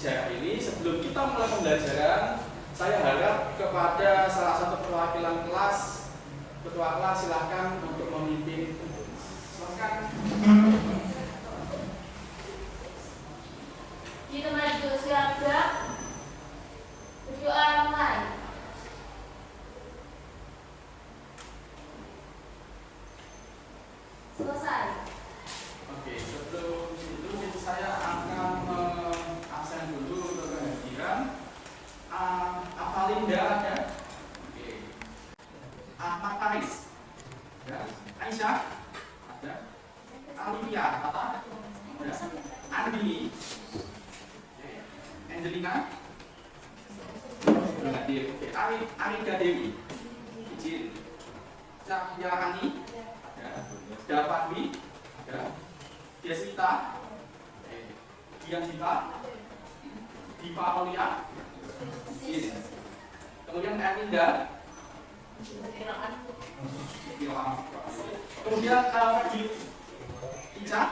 sejarah ini. Sebelum kita mulai pembelajaran, saya harap kepada salah satu perwakilan kelas, ketua kelas, silakan untuk memimpin. Silakan. Kita maju siap-siap. Berdoa mulai. Selesai. Oke, sebelum itu saya akan absen dulu untuk kehadiran. Afalinda ada? Oke. Ahmad Faris? Ada. Aisyah? Ada. Alivia? Apa? Ada. Andi? Angelina? Oke. Arida Dewi? Izin. Cahyani? Davatwi, Desita, Dianita, Diva Aulia, kemudian Erlinda, kemudian Ica,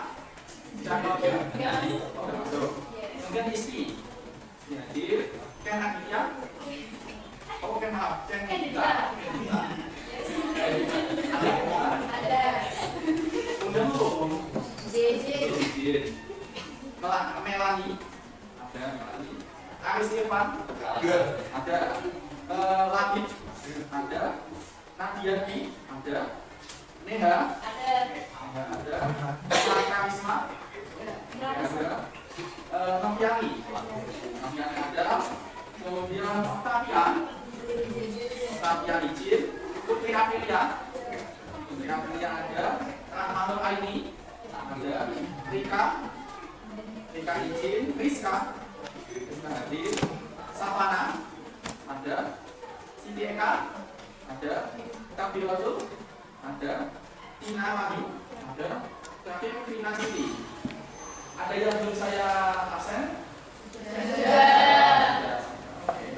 kemudian Isti, Ken Aditya, Ken Aditya. Kemudian JJ, Melani, ada Melani, Aris Irfan, ada Labib, ada Nadia Ki, ada Neha, ada Karisma, ada Noviani, ada, kemudian Octavia izin, Putri Aprilia ada, Rahmanul Aini ada, Rika izin, Rizka hadir, Savana ada, Siti Eka ada, Kabilatul ada, Tina Wahyu ada, terakhir Rina Siti. Ada yang belum saya absen? Oke,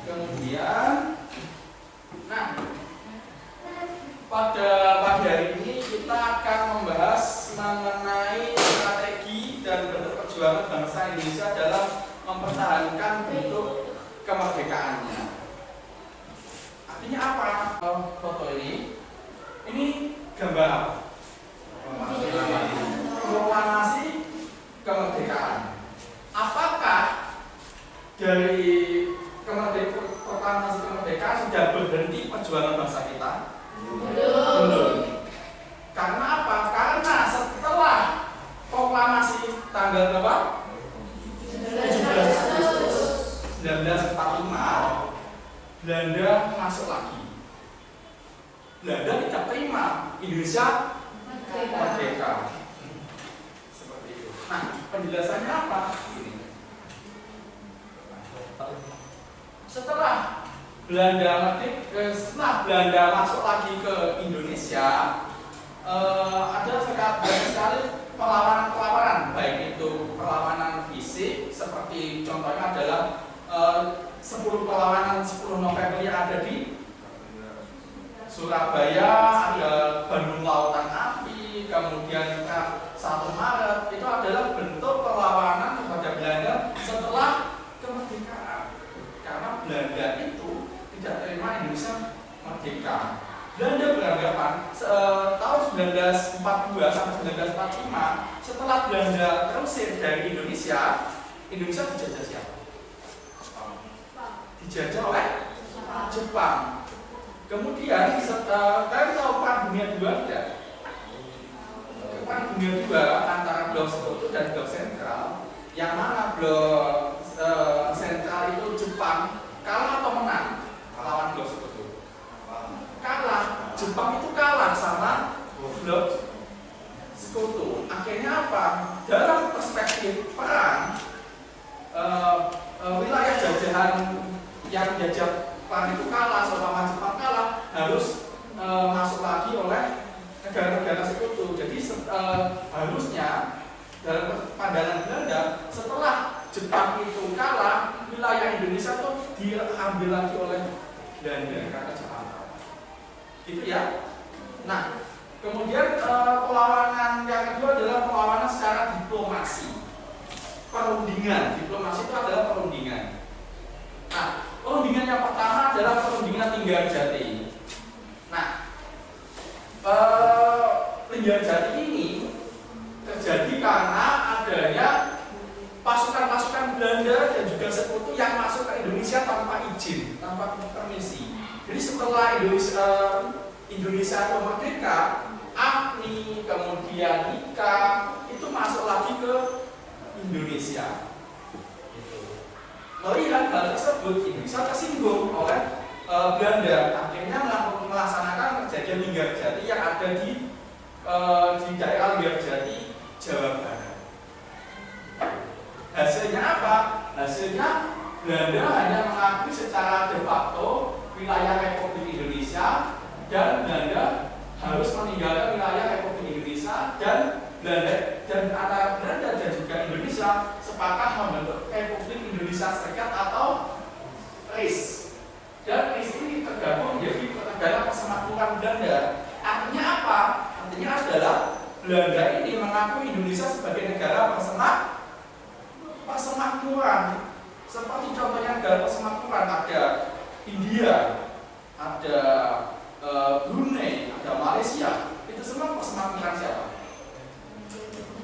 kemudian pada pagi hari ini kita akan membahas mengenai strategi dan bentuk perjuangan bangsa Indonesia dalam mempertahankan bentuk kemerdekaannya. Artinya apa? Foto ini gambar proklamasi kemerdekaan. Apakah dari proklamasi kemerdekaan sudah berhenti perjuangan bangsa kita? Belum. Karena apa? Karena setelah proklamasi tanggal berapa? 17 Agustus 1945, Belanda masuk lagi. Belanda tidak terima Indonesia merdeka. Seperti itu. Nah, penjelasannya apa? Setelah Belanda masuk lagi ke Indonesia, ada banyak sekali perlawanan, baik itu perlawanan fisik, seperti contohnya adalah 10 perlawanan 10 November yang ada di Surabaya, ada Bandung Lautan Api, kemudian 1 Maret, itu adalah bentuk perlawanan kepada Belanda setelah kemerdekaan. Karena Belanda itu tidak terima Indonesia merdeka. Belanda beranggapan tahun 1942 sampai 1945, setelah Belanda terusir dari Indonesia dijajah siapa? Dijajah oleh Jepang. Kemudian kalian tahu Perang Dunia II tidak? Perang Dunia II antara Blok Sekutu dan Blok Sentral, yang mana Blok Sentral itu Jepang kalah atau menang lawan Blok Sekutu? Kalah. Jepang itu kalah sama Blok Sekutu. Akhirnya apa? Dalam perspektif perang, wilayah jajahan yang jajah perang itu kalah, selama Jepang kalah, harus masuk lagi oleh negara-negara Sekutu. Jadi harusnya dalam pandangan Belanda, setelah Jepang itu kalah, wilayah Indonesia itu diambil lagi oleh Belanda karena Jepang. Gitu ya. Nah, kemudian perlawanan yang kedua adalah perlawanan secara diplomasi. perundingan. Diplomasi itu adalah perundingan. Nah, perundingan yang pertama adalah perundingan Linggarjati. Nah, Linggarjati ini terjadi karena adanya pasukan-pasukan Belanda dan juga sekutu yang masuk ke Indonesia tanpa izin, tanpa permisi. Jadi setelah Indonesia itu merdeka, APNI, kemudian NIKA itu masuk lagi ke Indonesia. Melihat hal tersebut, Indonesia tersinggung oleh Belanda, akhirnya melaksanakan kejadian Linggarjati yang ada di daerah Linggarjati, Jawa Barat. Hasilnya apa? Hasilnya Belanda hanya mengakui secara de facto wilayah Republik Indonesia dan Belanda harus meninggalkan wilayah Republik Indonesia dan antara Belanda dan juga Indonesia sepakat membentuk Republik Indonesia Serikat atau RIS. Dan RIS ini tergabung menjadi negara persemakmuran Belanda. Artinya apa? Artinya adalah Belanda ini mengakui Indonesia sebagai negara persemakmuran. Seperti contohnya negara persemakmuran ada India, ada Brunei, ada Malaysia. Itu semua persemakmuran siapa?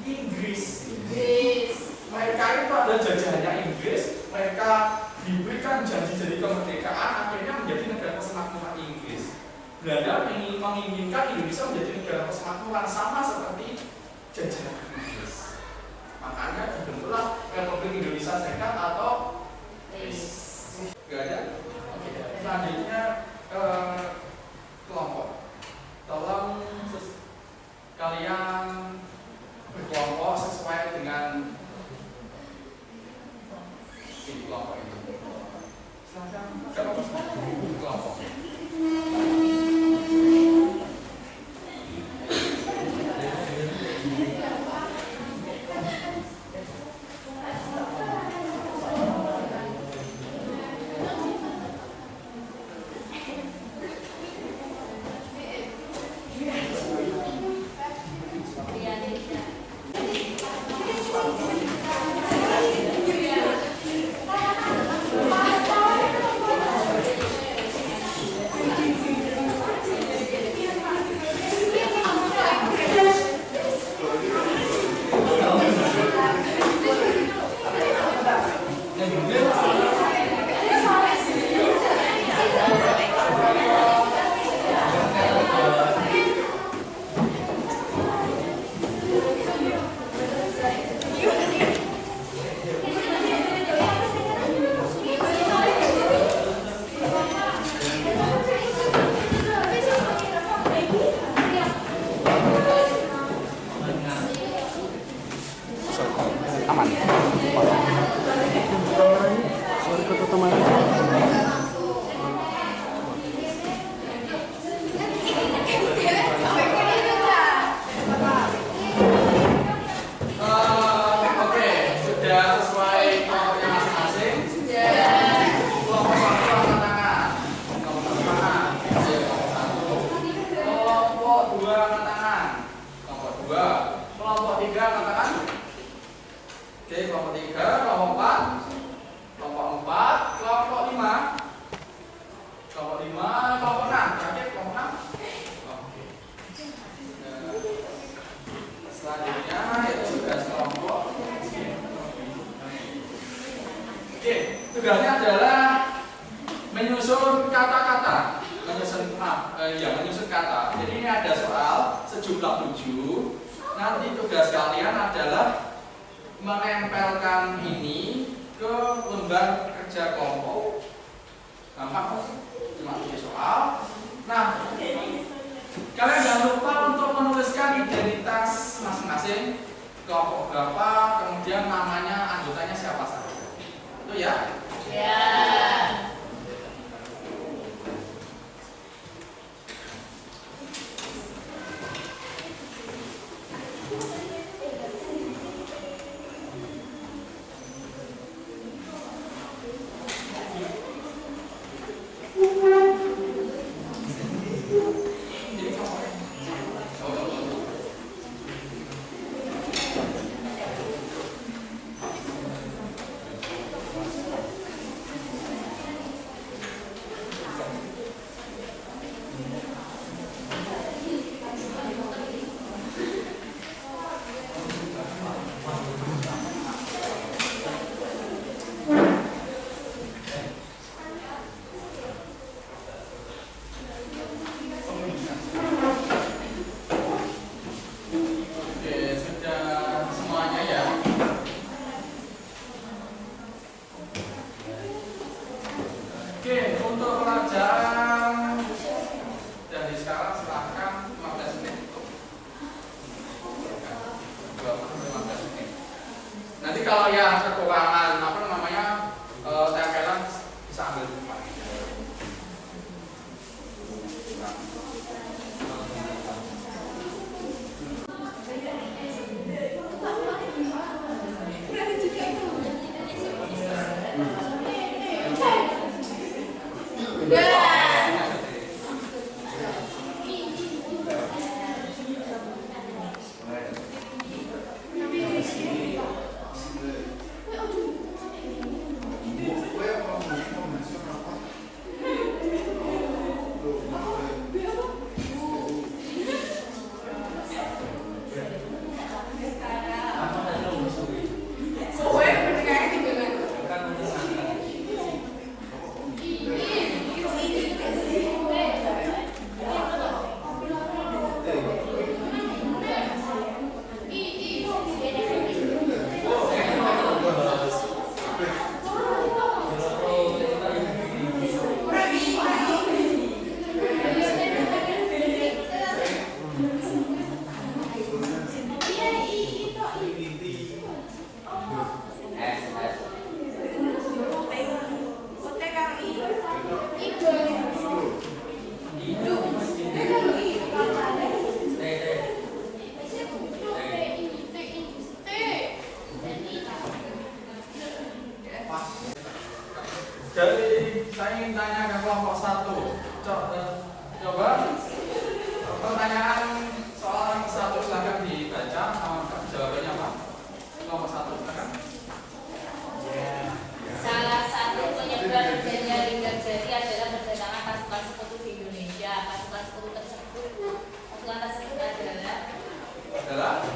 Inggris. Mereka itu adalah jajahannya Inggris. Mereka diberikan janji-janji kemerdekaan, akhirnya menjadi negara persemakmuran Inggris. Belanda menginginkan Indonesia menjadi negara persemakmuran sama seperti jajahan Inggris. Makanya dibentuklah Republik Indonesia Serikat atau RIS. Gak ada? Oke. Selanjutnya kelompok. Tolong kalian berkelompok sesuai dengan kelompok ini. Silakan kelompok. Tugasnya adalah menyusun kata-kata, menyusun kata. Jadi ini ada soal sejumlah 7. Nanti tugas kalian adalah menempelkan ini ke lembar kerja kelompok. Gampang, cuma 7 soal. Nah, kalian jangan lupa untuk menuliskan identitas masing-masing, kelompok berapa, kemudian namanya, anggotanya siapa saja. Itu ya? Ya. saya ingin tanya ke kelompok 1. Coba pertanyaan soal 1 silahkan dibaca. Jawabannya apa? Kelompok 1 silakan. Salah satu penyebab terjadinya limbah jadi adalah kedatangan pasukan sekutu di Indonesia. Pasukan tersebut adalah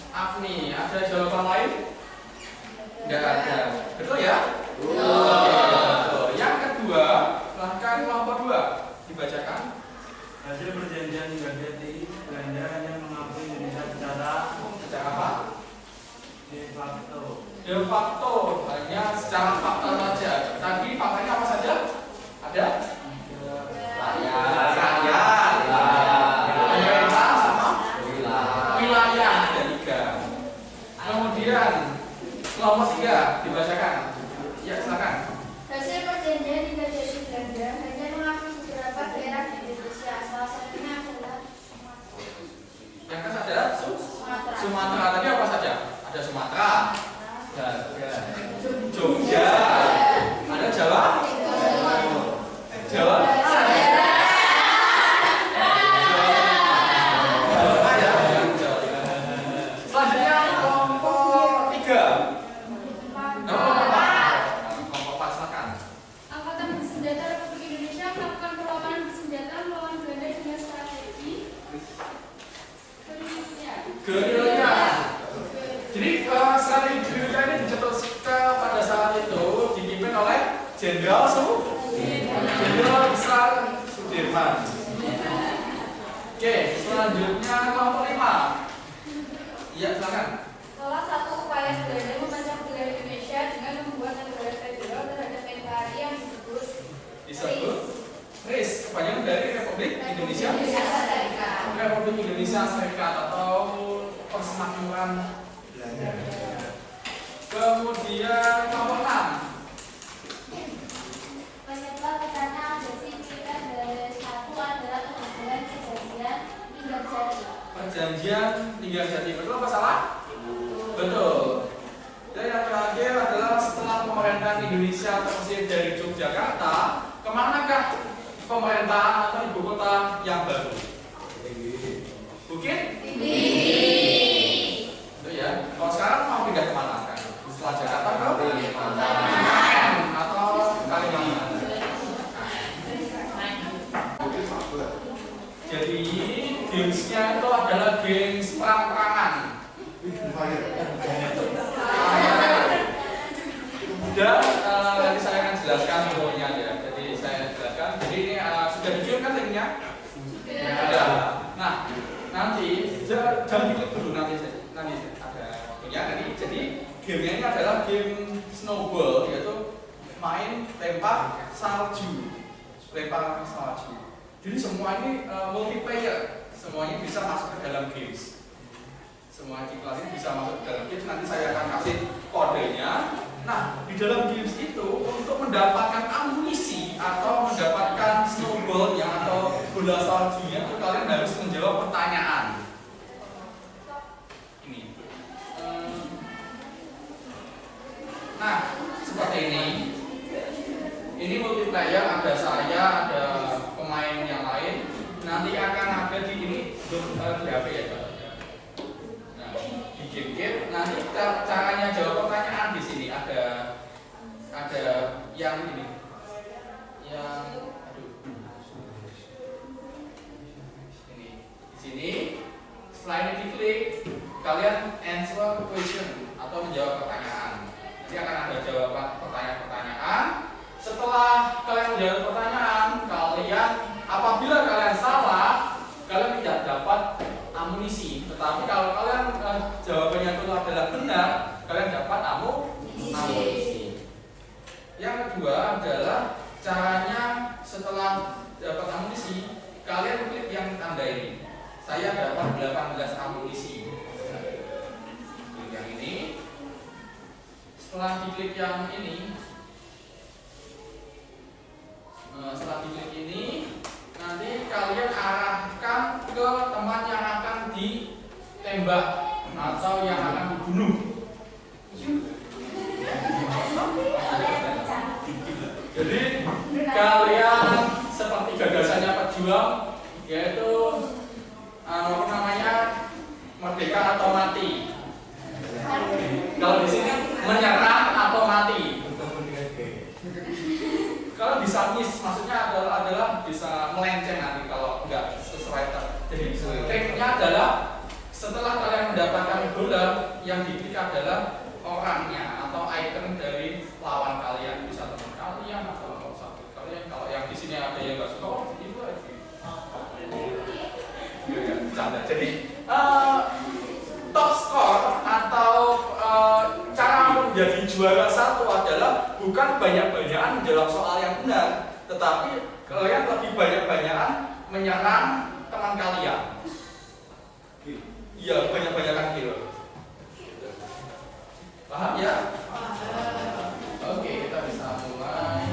AFNI. Ada jawaban lain? Tidak ada. Betul ya? Betul. Yang kedua, silahkan kelompok 2 dibacakan. Hasil perjanjian limbah jadi Belanda hanya mengakui Indonesia secara apa? De facto, hanya secara fakta saja. Tadi faktanya apa saja? Ada? Pemerintah sama wilayah ada 3. Kemudian kelompok 3 dibacakan. Ya silakan. Hasil perjanjian limbah jadi Belanda hanya mengakui beberapa daerah di Indonesia. Salah satunya adalah Yang kan ada Sumatera. Tadi apa saja? Ada Sumatera, Jogja, ada Jawa. Selanjutnya kelompok 3. Kelompok 4 silakan. Angkatan Bersenjata Republik Indonesia melakukan perlawanan bersenjata melawan Belanda dengan strategi gerilya. Jadi strategi gerilya ini dicetuskan pada saat itu dipimpin oleh Jenderal Besar Sudirman. Oke, selanjutnya kelompok 5. Iya, silakan. Salah satu upaya Belanda memecah belah Indonesia dengan membuat negara federal terhadap NKRI yang disebut RIS, kepanjangan dari Republik Indonesia Serikat atau Persemakmuran Belanda. Kemudian kelompok 6. Penyebab utama agresif militer dari satu adalah kegagalan Perjanjian Tinggal Jati. Betul apa salah? Betul. Dan yang terakhir adalah setelah pemerintahan Indonesia terusir dari Yogyakarta, kemanakah pemerintahan atau ibu kota yang baru? Bukit itu ya. Kalau sekarang mau pindah kemana kan? Setelah Jakarta ke Kalimantan atau Kalimantan. Jadi gamesnya itu adalah games perang-perangan. Dan nanti saya akan jelaskan semuanya ya. Jadi saya jelaskan. Jadi ini sudah di-view kan linknya? Sudah. Nah, nanti jangan diklik dulu nanti ada waktunya. Jadi gamenya ini adalah game snowball, yaitu main lempar salju. Jadi semua ini multiplayer, semuanya bisa masuk ke dalam games. Semua di kelas ini bisa masuk ke dalam games. Nanti saya akan kasih kodenya. Nah, di dalam games itu untuk mendapatkan amunisi atau mendapatkan snowballnya atau bola saljunya, itu kalian harus menjawab pertanyaan. Ini. Nah, seperti ini. Ini multiplayer, ada saya, ada pemain yang lain. Nanti akan ada di ini di HP ya. Nah, di game nanti caranya jawab pertanyaan di sini ada yang ini, yang ini di sini. Setelah ini diklik, kalian answer question atau menjawab pertanyaan. Nanti akan ada jawaban pertanyaan. Setelah kalian menjawab pertanyaan, apabila kalian salah, kalian tidak dapat amunisi. Tetapi kalau kalian jawabannya itu adalah benar, kalian dapat amunisi. Yang kedua adalah caranya setelah dapat amunisi, kalian klik yang tanda ini. Saya dapat 18 amunisi. Klik yang ini. Setelah diklik yang ini, nanti kalian arahkan ke teman yang akan ditembak atau yang akan dibunuh. miss, maksudnya adalah bisa melenceng nanti kalau nggak sesuai. Jadi triknya adalah setelah kalian mendapatkan bola, yang diklik adalah orangnya atau icon dari lawan kalian, bisa teman kalian atau sahabat kalian. Kalau yang di sini ada yang nggak suka, itu aja. Bercanda. Jadi top score atau cara menjadi juara satu adalah bukan banyak-banyakan dalam soal yang benar, tetapi kalian lebih banyak-banyakan menyerang teman kalian. Iya, banyak-banyakan kill. Paham ya? Oke, kita bisa mulai.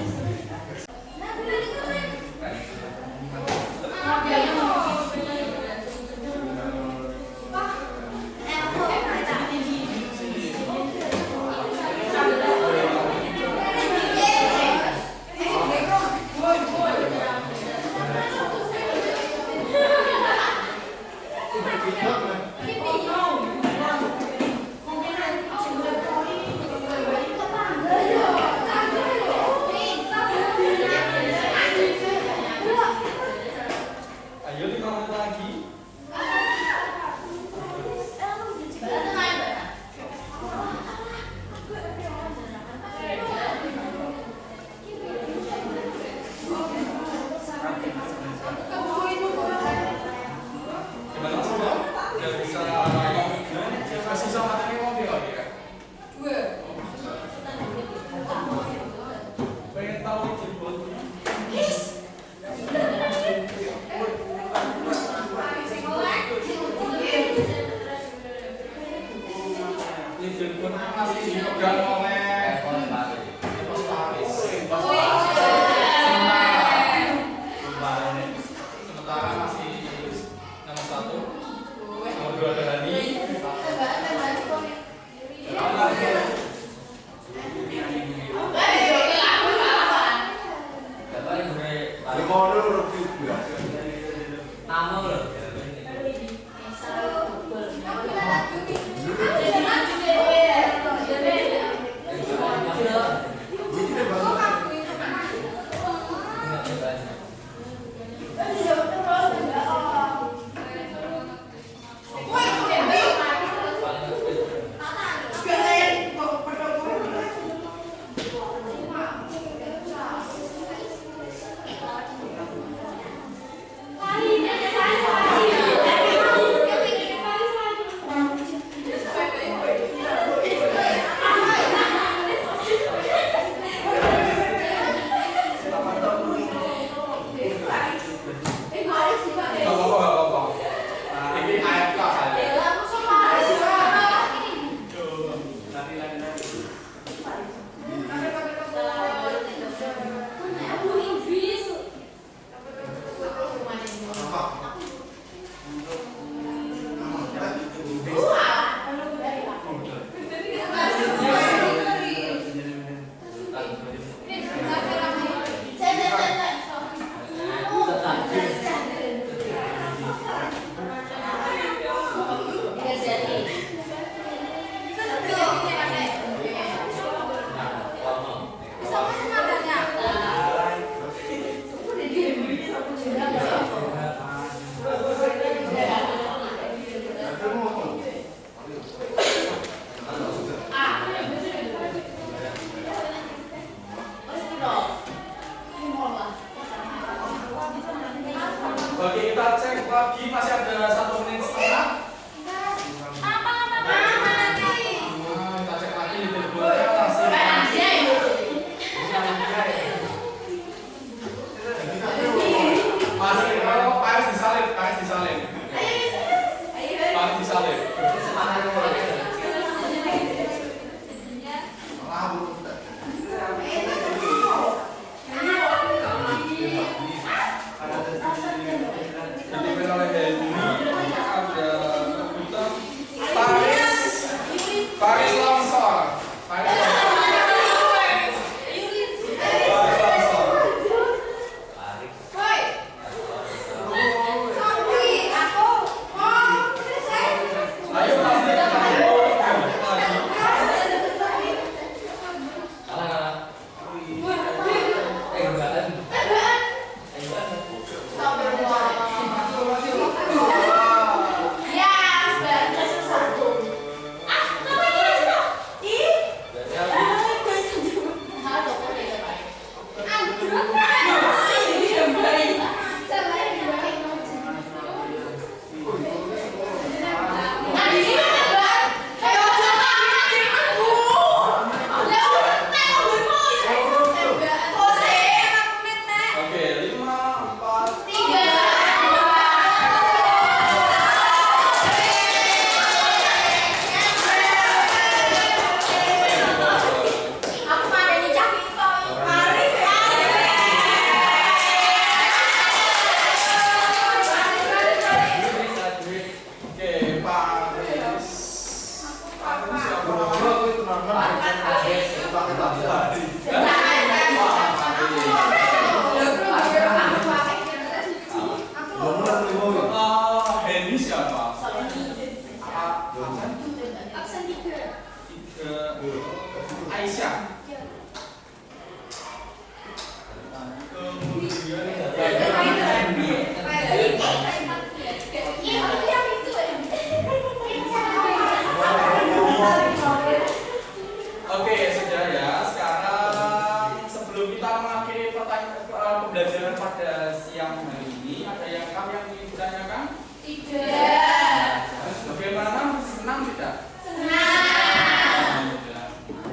pembelajaran pada siang hari ini ada yang ingin ditanyakan? Tidak. Bagaimana? Senang tidak? Senang.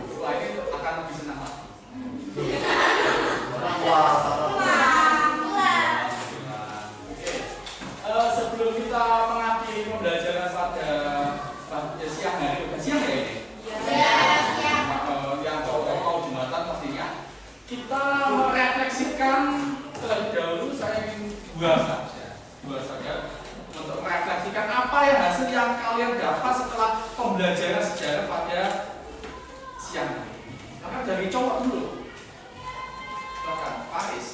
Setelah ini akan lebih senang lagi. Sebelum kita mengakhiri pembelajaran pada siang hari, siang ya ini? Yang mau Jumatan pastinya kita merefleksikan terlebih dahulu. Saya ingin dua saja untuk merefleksikan apa yang hasil yang kalian dapat setelah pembelajaran sejarah pada siang hari. Karena dari cowok dulu. Silakan, Faris.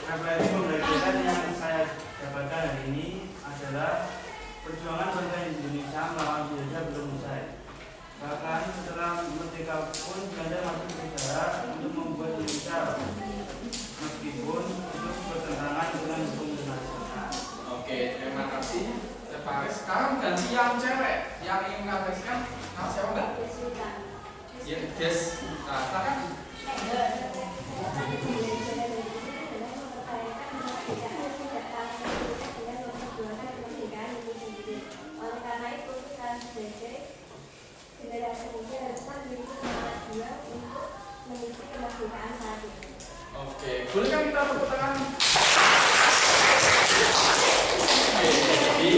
Refleksi pembelajaran yang saya dapatkan hari ini adalah perjuangan bangsa Indonesia melawan Belanda belum usai. Bahkan setelah merdeka pun Belanda masih berusaha untuk membuat Indonesia meskipun itu bertentangan dengan hukum internasional. Oke, terima kasih Faris. Sekarang ganti yang cewek yang ingin mengatakan, siapa mbak? Ya, Des. Nah, silakan. Oleh karena itu kita harus belajar generasi muda harus memiliki semangat jiwa untuk mengisi kemerdekaan saat ini. Oke, boleh kan kita tepuk tangan? Jadi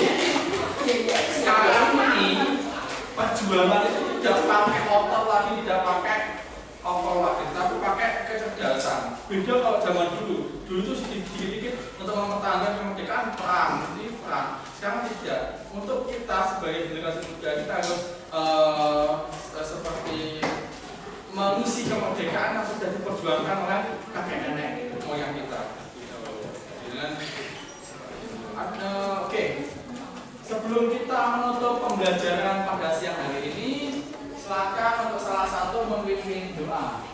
sekarang ini perjuangan itu tidak pakai otot lagi, tidak pakai kompor lagi, tapi pakai kecerdasan. Beda kalau zaman dulu itu sedikit-sedikit untuk mempertahankan kemerdekaan perang, ini perang. Sekarang tidak. Untuk kita sebagai generasi muda kita harus seperti mengisi kemerdekaan yang sudah diperjuangkan oleh kakek nenek moyang kita. Oke. Sebelum kita menutup pembelajaran pada siang hari ini, silakan untuk salah satu memimpin doa.